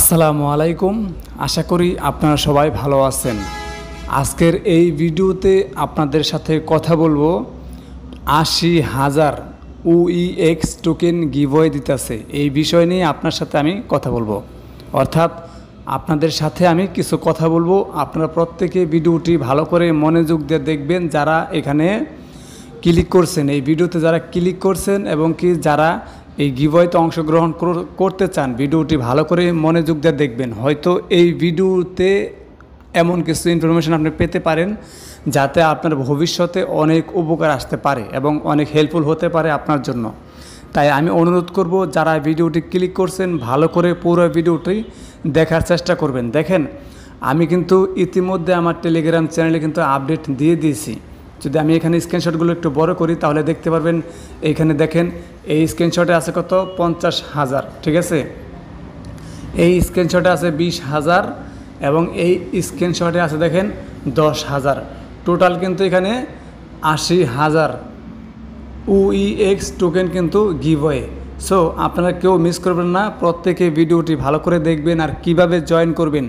আসসালামু আলাইকুম। আশা করি আপনারা সবাই ভালো আছেন। আজকের এই ভিডিওতে আপনাদের সাথে কথা বলবো ৮০,০০০ UEX টোকেন গিভওয়ে দিতেছে এই বিষয় নিয়ে আপনার সাথে আমি কথা বলবো। অর্থাৎ আপনাদের সাথে আমি কিছু কথা বলবো। আপনারা প্রত্যেকে ভিডিওটি ভালো করে মনোযোগ দিয়ে দেখবেন। যারা এখানে ক্লিক করছেন, এই ভিডিওতে যারা ক্লিক করছেন এবং কি যারা এই গিভওয়েতে অংশগ্রহণ করতে চান, ভিডিওটি ভালো করে মনোযোগ দিয়ে দেখবেন। হয়তো এই ভিডিওতে এমন কিছু ইনফরমেশন আপনি পেতে পারেন যাতে আপনার ভবিষ্যতে অনেক উপকার আসতে পারে এবং অনেক হেল্পফুল হতে পারে আপনার জন্য। তাই আমি অনুরোধ করব, যারা ভিডিওটি ক্লিক করছেন ভালো করে পুরো ভিডিওটি দেখার চেষ্টা করবেন। দেখেন, আমি কিন্তু ইতিমধ্যে আমার টেলিগ্রাম চ্যানেলে কিন্তু আপডেট দিয়ে দিয়েছি। যদি আমি এখানে স্ক্রিনশটগুলো একটু বড় করি তাহলে দেখতে পারবেন। এইখানে দেখেন, এই স্ক্রিনশটে আছে কত 50,000, ঠিক আছে। এই স্ক্রিনশটে আছে 20,000 এবং এই স্ক্রিনশটে আছে দেখেন 10,000। টোটাল কিন্তু এখানে ৮০,০০০ UEX টোকেন কিন্তু গিভওয়ে। সো আপনারা কেউ মিস করবেন না, প্রত্যেকে ভিডিওটি ভালো করে দেখবেন। আর কিভাবে জয়েন করবেন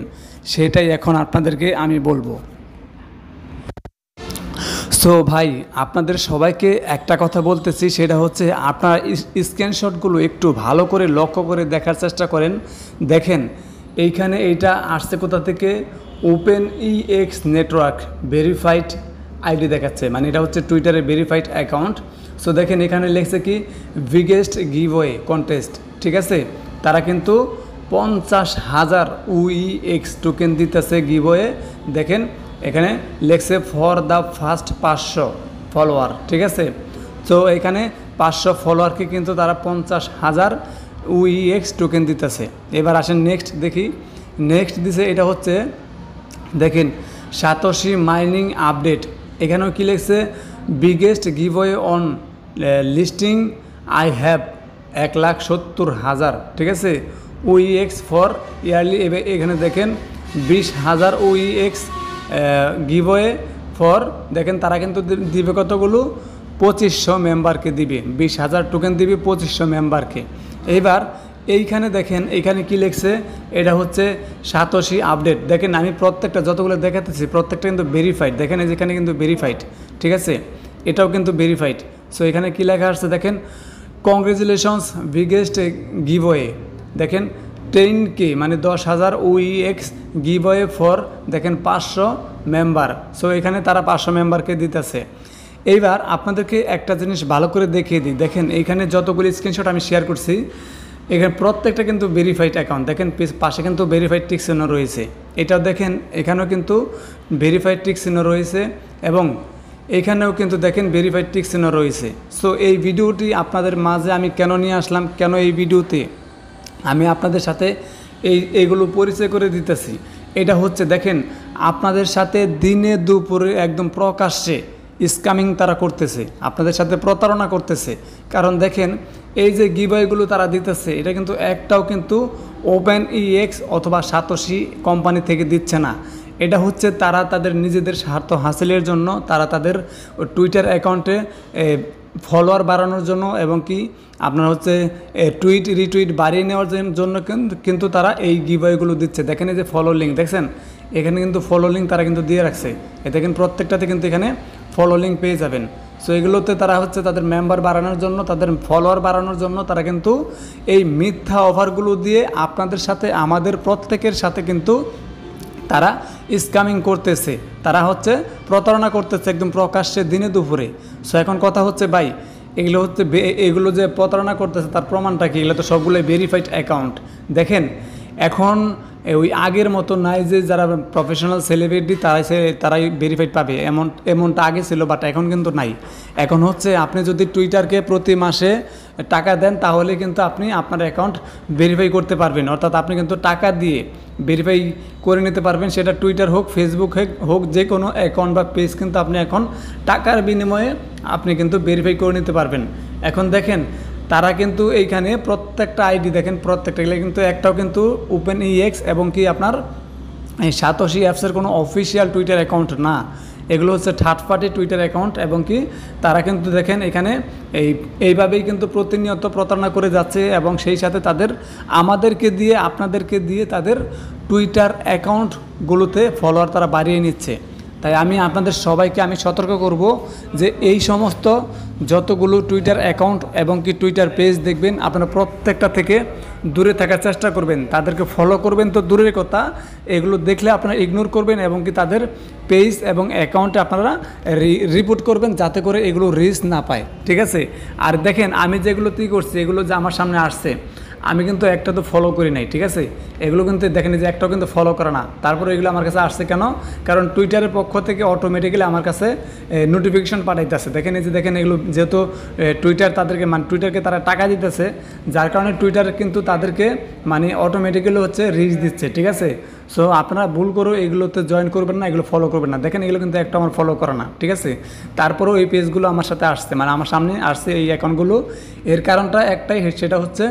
সেটাই এখন আপনাদেরকে আমি বলবো। সো ভাই, আপনাদের সবাইকে একটা কথা বলতেছি, সেটা হচ্ছে আপনারা স্ক্রিনশটগুলো একটু ভালো করে লক্ষ্য করে দেখার চেষ্টা করেন। দেখেন, এইখানে এইটা আসছে কোথা থেকে, OpenEX নেটওয়ার্ক ভেরিফাইড আইডি দেখাচ্ছে, মানে এটা হচ্ছে টুইটারের ভেরিফাইড অ্যাকাউন্ট। সো দেখেন, এখানে লিখছে কি বিগেস্ট গিভওয়ে কন্টেস্ট, ঠিক আছে। তারা কিন্তু 50,000 UEX টোকেন দিতেছে গিভওয়ে। দেখেন এখানে লেখছে ফর দ্য ফার্স্ট 500 ফলোয়ার, ঠিক আছে। তো এখানে 500 ফলোয়ারকে কিন্তু তারা 50,000 UEX টোকেন দিতেছে। এবার আসেন নেক্সট দেখি। নেক্সট দিছে এটা হচ্ছে, দেখেন সাতোশি মাইনিং আপডেট। এখানেও কি লিখছে biggest giveaway on listing I have 1,70,000, ঠিক আছে, UEX ফর ইয়ারলি। এখানে দেখেন 20,000 UEX গিভওয়ে ফর, দেখেন তারা কিন্তু দিবে কতগুলো, 2500 মেম্বারকে দিবে। 20,000 টোকেন দিবে 2500 মেম্বারকে। এইবার এইখানে দেখেন, এইখানে কি লিখছে, এটা হচ্ছে সাতোশি আপডেট। দেখেন আমি প্রত্যেকটা যতগুলো দেখাতেছি প্রত্যেকটা কিন্তু ভেরিফাইড। দেখেন এই যেখানে কিন্তু ভেরিফাইড, ঠিক আছে, এটাও কিন্তু ভেরিফাইড। সো এখানে কি লেখা আসছে দেখেন, কংগ্রেচুলেশনস বিগেস্ট গিভওয়ে। দেখেন 10K মানে 10,000 UEX গিভওয়ে ফর, দেখেন 500 মেম্বার। সো এখানে তারা 500 মেম্বারকে দিতেছে। এইবার আপনাদেরকে একটা জিনিস ভালো করে দেখিয়ে দিই। দেখেন এইখানে যতগুলি স্ক্রিনশট আমি শেয়ার করছি, এখানে প্রত্যেকটা কিন্তু ভেরিফাইড অ্যাকাউন্ট। দেখেন পাশে কিন্তু ভেরিফাইড টিক চিহ্ন রয়েছে। এটাও দেখেন এখানেও কিন্তু ভেরিফাইড টিক চিহ্ন রয়েছে এবং এখানেও কিন্তু দেখেন ভেরিফাইড টিক চিহ্ন রয়েছে। সো এই ভিডিওটি আপনাদের মাঝে আমি কেন নিয়ে আসলাম, কেন এই ভিডিওতে আমি আপনাদের সাথে এইগুলো পরিচয় করে দিতেছি, এটা হচ্ছে দেখেন আপনাদের সাথে দিনে দুপুরে একদম প্রকাশ্যে স্ক্যামিং তারা করতেছে, আপনাদের সাথে প্রতারণা করতেছে। কারণ দেখেন এই যে গিভওয়েগুলো তারা দিতেছে, এটা কিন্তু একটাও কিন্তু OpenEX অথবা সাতোশি কোম্পানি থেকে দিচ্ছে না। এটা হচ্ছে তারা তাদের নিজেদের স্বার্থ হাসিলের জন্য, তারা তাদের টুইটার অ্যাকাউন্টে ফলোয়ার বাড়ানোর জন্য এবং কি আপনার হচ্ছে টুইট রিটুইট বাড়িয়ে নেওয়ার জন্য কিন্তু তারা এই গিভওয়েগুলো দিচ্ছে। দেখেন এই যে ফলো লিঙ্ক দেখছেন, এখানে কিন্তু ফলো লিঙ্ক তারা কিন্তু দিয়ে রাখছে। দেখেন প্রত্যেকটাতে কিন্তু এখানে ফলো লিঙ্ক পেয়ে যাবেন। সো এগুলোতে তারা হচ্ছে তাদের মেম্বার বাড়ানোর জন্য, তাদের ফলোয়ার বাড়ানোর জন্য তারা কিন্তু এই মিথ্যা অফারগুলো দিয়ে আপনাদের সাথে, আমাদের প্রত্যেকের সাথে কিন্তু তারা স্ক্যামিং করতেছে, তারা হচ্ছে প্রতারণা করতেছে একদম প্রকাশ্যে দিনে দুপুরে। সো এখন কথা হচ্ছে ভাই, এগুলো যে প্রতারণা করতেছে তার প্রমাণটা কি? এগুলো তো সবগুলোই ভেরিফাইড অ্যাকাউন্ট। দেখেন এখন ওই আগের মতো নাই যে যারা প্রফেশনাল সেলিব্রিটি তারাই ভেরিফাইড পাবে, এমনটা আগে ছিল, বাট এখন কিন্তু নাই। এখন হচ্ছে আপনি যদি টুইটারকে প্রতি মাসে টাকা দেন তাহলে কিন্তু আপনি আপনার অ্যাকাউন্ট ভেরিফাই করতে পারবেন। অর্থাৎ আপনি কিন্তু টাকা দিয়ে ভেরিফাই করে নিতে পারবেন, সেটা টুইটার হোক, ফেসবুক হোক, যে কোনো অ্যাকাউন্ট বা পেজ কিন্তু আপনি এখন টাকার বিনিময়ে আপনি কিন্তু ভেরিফাই করে নিতে পারবেন। এখন দেখেন তারা কিন্তু এইখানে প্রত্যেকটা আইডি দেখেন, প্রত্যেকটা কিন্তু একটাও কিন্তু OpenEX এবং কি আপনার এই সাতোশি অ্যাপসের কোনো অফিসিয়াল টুইটার অ্যাকাউন্ট না। এগুলো হচ্ছে থার্ড পার্টি টুইটার অ্যাকাউন্ট এবং কি তারা কিন্তু দেখেন এখানে এইভাবেই কিন্তু প্রতিনিয়ত প্রতারণা করে যাচ্ছে এবং সেই সাথে তাদের আমাদেরকে দিয়ে আপনাদেরকে দিয়ে তাদের টুইটার অ্যাকাউন্টগুলোতে ফলোয়ার তারা বাড়িয়ে নিচ্ছে। তাই আমি আপনাদের সবাইকে আমি সতর্ক করব যে এই সমস্ত যতগুলো টুইটার অ্যাকাউন্ট এবং কি টুইটার পেজ দেখবেন আপনারা প্রত্যেকটা থেকে দূরে থাকার চেষ্টা করবেন। তাদেরকে ফলো করবেন তো দূরের কথা, এগুলো দেখলে আপনারা ইগনোর করবেন এবং কি তাদের পেজ এবং অ্যাকাউন্টে আপনারা রিপোর্ট করবেন যাতে করে এগুলো রিচ না পায়, ঠিক আছে। আর দেখেন আমি যেগুলো করছি এগুলো যে আমার সামনে আসছে আমি কিন্তু একটা তো ফলো করি নাই, ঠিক আছে। এগুলো কিন্তু দেখেন যে একটাও কিন্তু ফলো করে না, তারপরে এগুলো আমার কাছে আসছে কেন? কারণ টুইটারের পক্ষ থেকে অটোমেটিক্যালি আমার কাছে নোটিফিকেশন পাঠাইতেছে। দেখেন এই যে দেখেন এগুলো যেহেতু টুইটার তাদেরকে মানে টুইটারকে তারা টাকা দিতেছে, যার কারণে টুইটার কিন্তু তাদেরকে মানে অটোমেটিক্যালি হচ্ছে রিচ দিচ্ছে, ঠিক আছে। সো আপনারা ভুল করে এগুলোতে জয়েন করবেন না, এগুলো ফলো করবেন না। দেখেন এগুলো কিন্তু একটা আমার ফলো করে না, ঠিক আছে। তারপরেও এই পেজগুলো আমার সাথে আসছে, মানে আমার সামনে আসছে এই অ্যাকাউন্টগুলো। এর কারণটা একটাই, সেটা হচ্ছে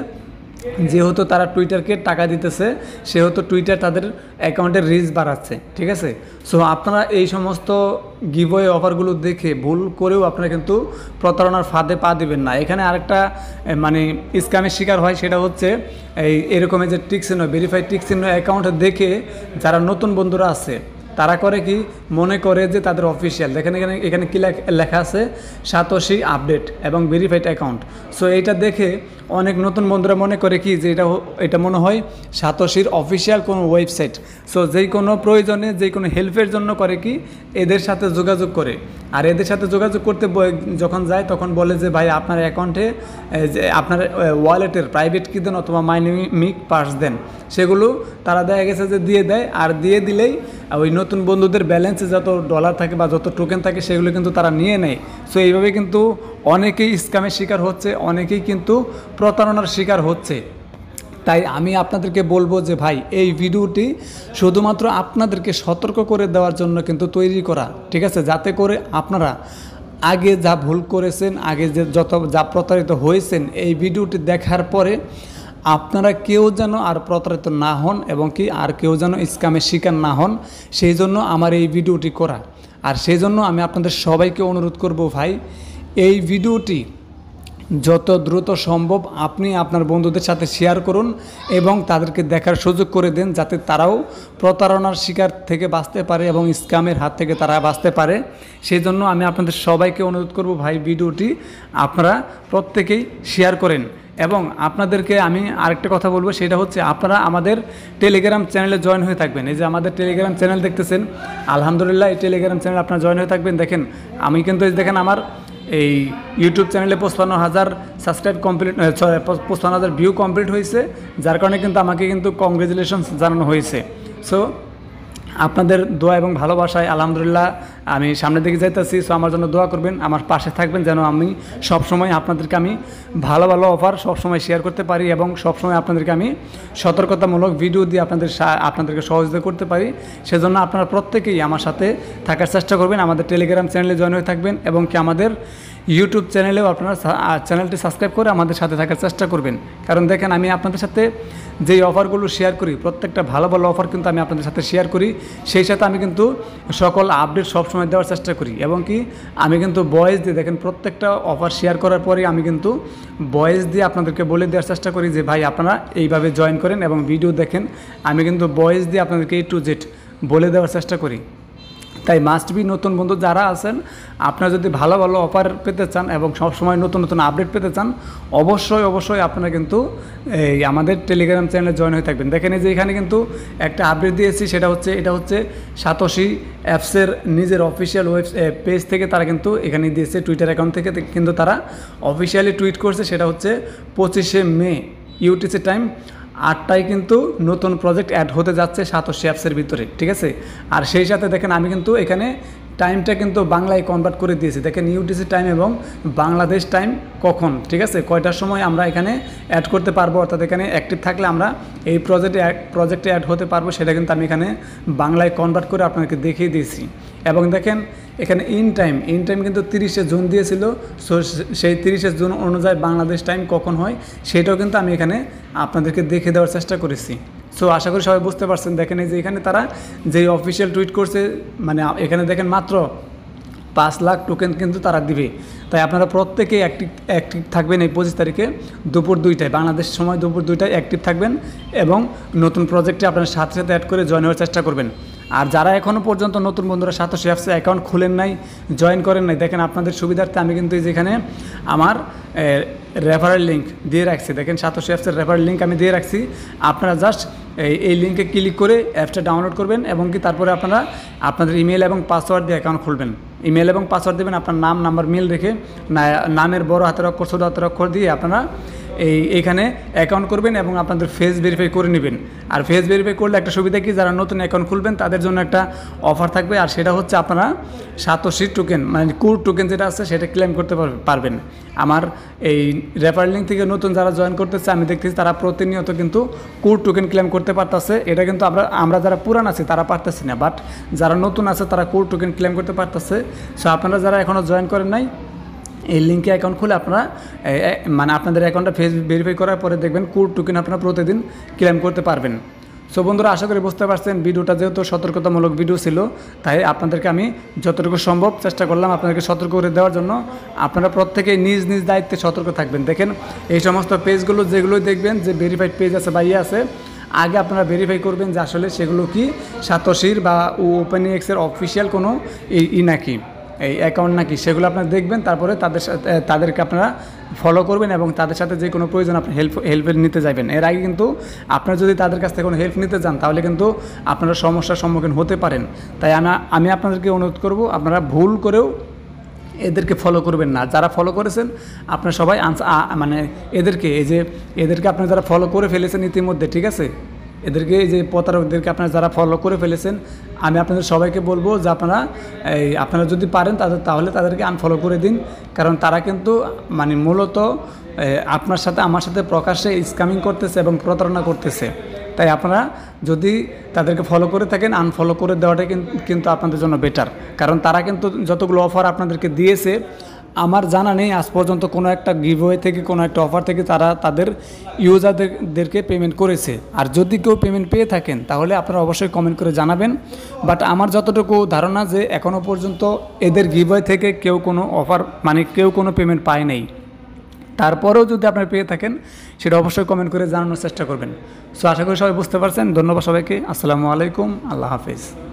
যেহেতু তারা টুইটারকে টাকা দিতেছে সেহেতু টুইটার তাদের অ্যাকাউন্টের রিচ বাড়াচ্ছে, ঠিক আছে। সো আপনারা এই সমস্ত গিভওয়ে অফারগুলো দেখে ভুল করেও আপনারা কিন্তু প্রতারণার ফাঁদে পা দিবেন না। এখানে আরেকটা মানে স্ক্যামের শিকার হয়, সেটা হচ্ছে এরকমের যে টিকচিহ্ন ভেরিফাইড টিকচিহ্ন অ্যাকাউন্ট দেখে যারা নতুন বন্ধুরা আছে তারা করে কি মনে করে যে তাদের অফিসিয়াল। দেখেন এখানে কি লেখা আছে সাতোশি আপডেট এবং ভেরিফাইড অ্যাকাউন্ট। সো এইটা দেখে অনেক নতুন বন্ধুরা মনে করে কি যে এটা মনে হয় সাতোশির অফিসিয়াল কোনো ওয়েবসাইট। সো যেই কোনো প্রয়োজনে যেই কোনো হেল্পের জন্য করে কি এদের সাথে যোগাযোগ করে, আর এদের সাথে যোগাযোগ করতে যখন যায় তখন বলে যে ভাই আপনার অ্যাকাউন্টে যে আপনার ওয়ালেটের প্রাইভেট কি দেন অথবা মাইনিক পার্স দেন, সেগুলো তারা দেখা গেছে যে দিয়ে দেয়। আর দিয়ে দিলেই ওই নতুন বন্ধুদের ব্যালেন্সে যত ডলার থাকে বা যত টোকেন থাকে সেগুলো কিন্তু তারা নিয়ে নেয়। সো এইভাবে কিন্তু অনেকেই স্ক্যামের শিকার হচ্ছে, অনেকেই কিন্তু প্রতারণার শিকার হচ্ছে। তাই আমি আপনাদেরকে বলবো যে ভাই এই ভিডিওটি শুধুমাত্র আপনাদেরকে সতর্ক করে দেওয়ার জন্য কিন্তু তৈরি করা, ঠিক আছে, যাতে করে আপনারা আগে যা ভুল করেছেন, আগে যা প্রতারিত হয়েছেন, এই ভিডিওটি দেখার পরে আপনারা কেউ যেন আর প্রতারিত না হন এবং কি আর কেউ যেন স্ক্যামের শিকার না হন, সেই জন্য আমার এই ভিডিওটি করা। আর সেই জন্য আমি আপনাদের সবাইকে অনুরোধ করব ভাই এই ভিডিওটি যত দ্রুত সম্ভব আপনি আপনার বন্ধুদের সাথে শেয়ার করুন এবং তাদেরকে দেখার সুযোগ করে দেন, যাতে তারাও প্রতারণার শিকার থেকে বাঁচতে পারে এবং স্ক্যামের হাত থেকে তারা বাঁচতে পারে। সেই জন্য আমি আপনাদের সবাইকে অনুরোধ করব ভাই ভিডিওটি আপনারা প্রত্যেকেই শেয়ার করেন। এবং আপনাদেরকে আমি আরেকটা কথা বলবো, সেটা হচ্ছে আপনারা আমাদের টেলিগ্রাম চ্যানেলে জয়েন হয়ে থাকবেন। এই যে আমাদের টেলিগ্রাম চ্যানেল দেখতেছেন, আলহামদুলিল্লাহ এই টেলিগ্রাম চ্যানেল আপনারা জয়েন হয়ে থাকবেন। দেখেন আমি কিন্তু দেখেন আমার এই ইউটিউব চ্যানেলে 55,000 সাবস্ক্রাইব কমপ্লিট, 55,000 ভিউ কমপ্লিট হয়েছে, যার কারণে কিন্তু আমাকে কিন্তু কংগ্রেচুলেশনস জানানো হয়েছে। সো আপনাদের দোয়া এবং ভালোবাসায় আলহামদুলিল্লাহ আমি সামনের দিকে যাইতেছি। সো আমার জন্য দোয়া করবেন, আমার পাশে থাকবেন, যেন আমি সবসময় আপনাদেরকে আমি ভালো ভালো অফার সবসময় শেয়ার করতে পারি এবং সবসময় আপনাদেরকে আমি সতর্কতামূলক ভিডিও দিয়ে আপনাদেরকে সহযোগিতা করতে পারি। সেজন্য আপনারা প্রত্যেকেই আমার সাথে থাকার চেষ্টা করবেন, আমাদের টেলিগ্রাম চ্যানেলে জয়েন হয়ে থাকবেন এবং কি আমাদের ইউটিউব চ্যানেলেও আপনারা চ্যানেলটি সাবস্ক্রাইব করে আমাদের সাথে থাকার চেষ্টা করবেন। কারণ দেখেন আমি আপনাদের সাথে যেই অফারগুলো শেয়ার করি প্রত্যেকটা ভালো ভালো অফার কিন্তু আমি আপনাদের সাথে শেয়ার করি, সেই সাথে আমি কিন্তু সকল আপডেট সবসময় দেওয়ার চেষ্টা করি এবং কি আমি কিন্তু ভয়েস দিয়ে দেখেন প্রত্যেকটা অফার শেয়ার করার পরে আমি কিন্তু ভয়েস দিয়ে আপনাদেরকে বলে দেওয়ার চেষ্টা করি যে ভাই আপনারা এইভাবে জয়েন করেন এবং ভিডিও দেখেন। আমি কিন্তু ভয়েস দিয়ে আপনাদেরকে A to Z বলে দেওয়ার চেষ্টা করি। তাই মাস্ট বি নতুন বন্ধু যারা আছেন, আপনারা যদি ভালো ভালো অফার পেতে চান এবং সবসময় নতুন নতুন আপডেট পেতে চান, অবশ্যই আপনারা কিন্তু এই আমাদের টেলিগ্রাম চ্যানেলে জয়েন হয়ে থাকবেন। দেখেন এই যে এখানে কিন্তু একটা আপডেট দিয়েছি, এটা হচ্ছে সাতোশি অ্যাপসের নিজের অফিসিয়াল পেজ থেকে তারা কিন্তু এখানে দিয়েছে, টুইটার অ্যাকাউন্ট থেকে কিন্তু তারা অফিসিয়ালি টুইট করছে। সেটা হচ্ছে 25শে মে UTC টাইম 8টায় কিন্তু নতুন প্রজেক্ট অ্যাড হতে যাচ্ছে সাতোশি অ্যাপসের ভিতরে, ঠিক আছে। আর সেই সাথে দেখেন আমি কিন্তু এখানে টাইমটা কিন্তু বাংলায় কনভার্ট করে দিয়েছি। দেখেন UTC টাইম এবং বাংলাদেশ টাইম কখন, ঠিক আছে, কয়টার সময় আমরা এখানে অ্যাড করতে পারবো, অর্থাৎ এখানে অ্যাক্টিভ থাকলে আমরা এই প্রজেক্টে অ্যাড হতে পারবো, সেটা কিন্তু আমি এখানে বাংলায় কনভার্ট করে আপনাদেরকে দেখিয়ে দিয়েছি। এবং দেখেন এখানে ইন টাইম কিন্তু 30শে জুন দিয়েছিল। সো সেই 30শে জুন অনুযায়ী বাংলাদেশ টাইম কখন হয় সেটাও কিন্তু আমি এখানে আপনাদেরকে দেখে দেওয়ার চেষ্টা করেছি। সো আশা করি সবাই বুঝতে পারছেন। দেখেন এই যে এখানে তারা যে অফিসিয়াল টুইট করছে, মানে এখানে দেখেন মাত্র 5 লাখ টোকেন কিন্তু তারা দিবে। তাই আপনারা প্রত্যেকে অ্যাক্টিভ থাকবেন এই 25 তারিখে দুপুর 2টায়, বাংলাদেশ সময় দুপুর 2টায় অ্যাক্টিভ থাকবেন এবং নতুন প্রজেক্টে আপনার সাথে সাথে অ্যাড করে জয়েন হওয়ার চেষ্টা করবেন। আর যারা এখনও পর্যন্ত নতুন বন্ধুরা সাতোশি অ্যাপসে অ্যাকাউন্ট খুলেন নাই, জয়েন করেন নাই, দেখেন আপনাদের সুবিধার্থে আমি কিন্তু যেখানে আমার রেফারেল লিঙ্ক দিয়ে রাখছি, দেখেন সাতোশি অ্যাপসের রেফারেল লিঙ্ক আমি দিয়ে রাখছি। আপনারা জাস্ট এই লিঙ্কে ক্লিক করে অ্যাপসটা ডাউনলোড করবেন এবং কি তারপরে আপনারা আপনাদের ইমেল এবং পাসওয়ার্ড দিয়ে অ্যাকাউন্ট খুলবেন। ইমেল এবং পাসওয়ার্ড দেবেন, আপনার নাম নাম্বার মিল রেখে, নামের বড় হাতের অক্ষর ছোটো হাতের অক্ষর দিয়ে আপনারা এইখানে অ্যাকাউন্ট করবেন এবং আপনাদের ফেস ভেরিফাই করে নেবেন। আর ফেস ভেরিফাই করলে একটা সুবিধা কি, যারা নতুন অ্যাকাউন্ট খুলবেন তাদের জন্য একটা অফার থাকবে, আর সেটা হচ্ছে আপনারা সাতোশি টোকেন মানে কোর টোকেন যেটা আছে সেটা ক্লেম করতে পারবেন। আমার এই রেফারেল লিঙ্ক থেকে নতুন যারা জয়েন করতেছে আমি দেখতেছি তারা প্রতিনিয়ত কিন্তু কোর টোকেন ক্লেম করতে পারতেছে। এটা কিন্তু আমরা যারা পুরান আছি তারা পারতেছি না, বাট যারা নতুন আছে তারা কোর টোকেন ক্লেম করতে পারতেছে। সো আপনারা যারা এখনও জয়েন করেন নাই, এই লিঙ্কে অ্যাকাউন্ট খুলে আপনারা মানে আপনাদের অ্যাকাউন্টটা ফেস ভেরিফাই করার পরে দেখবেন কোড টোকেন আপনারা প্রতিদিন ক্লেম করতে পারবেন। সো বন্ধুরা আশা করি বুঝতে পারছেন, ভিডিওটা যেহেতু সতর্কতামূলক ভিডিও ছিল তাই আপনাদেরকে আমি যতটুকু সম্ভব চেষ্টা করলাম আপনাদেরকে সতর্ক করে দেওয়ার জন্য। আপনারা প্রত্যেকেই নিজ নিজ দায়িত্বে সতর্ক থাকবেন। দেখেন এই সমস্ত পেজগুলো যেগুলোই দেখবেন যে ভেরিফাইড পেজ আছে বা আছে, আগে আপনারা ভেরিফাই করবেন যে আসলে সেগুলো কি সাতোশির বা ওপেনএক্সের অফিসিয়াল কোনো নাকি এই অ্যাকাউন্ট নাকি, সেগুলো আপনারা দেখবেন। তারপরে তাদেরকে আপনারা ফলো করবেন এবং তাদের সাথে যে কোনো প্রয়োজন আপনি হেল্প নিতে যাবেন। এর আগে কিন্তু আপনারা যদি তাদের কাছ থেকে কোনো হেল্প নিতে যান তাহলে কিন্তু আপনারা সমস্যার সম্মুখীন হতে পারেন। তাই আমি আপনাদেরকে অনুরোধ করব আপনারা ভুল করেও এদেরকে ফলো করবেন না। যারা ফলো করেছেন আপনারা সবাই মানে এদেরকে আপনারা যারা ফলো করে ফেলেছেন ইতিমধ্যে, ঠিক আছে, এদেরকে এই যে প্রতারকদেরকে আপনারা যারা ফলো করে ফেলেছেন আমি আপনাদের সবাইকে বলবো যে আপনারা যদি পারেন তাহলে তাদেরকে আনফলো করে দিন। কারণ তারা কিন্তু মানে মূলত আপনার সাথে আমার সাথে প্রকাশ্যে স্ক্যামিং করতেছে এবং প্রতারণা করতেছে। তাই আপনারা যদি তাদেরকে ফলো করে থাকেন আনফলো করে দেওয়াটাই কিন্তু আপনাদের জন্য বেটার। কারণ তারা কিন্তু যতগুলো অফার আপনাদেরকে দিয়েছে আমার জানা নেই আজ পর্যন্ত কোনো একটা গিভওয়ে থেকে কোনো একটা অফার থেকে তারা তাদের ইউজারদেরকে পেমেন্ট করেছে। আর যদি কেউ পেমেন্ট পেয়ে থাকেন তাহলে আপনারা অবশ্যই কমেন্ট করে জানাবেন। বাট আমার যতটুকু ধারণা যে এখনও পর্যন্ত এদের গিভওয়ে থেকে কেউ কোনো অফার মানে কেউ কোনো পেমেন্ট পায় নাই। তারপরেও যদি আপনারা পেয়ে থাকেন সেটা অবশ্যই কমেন্ট করে জানানোর চেষ্টা করবেন। সো আশা করি সবাই বুঝতে পারছেন। ধন্যবাদ সবাইকে। আসসালামু আলাইকুম, আল্লাহ হাফিজ।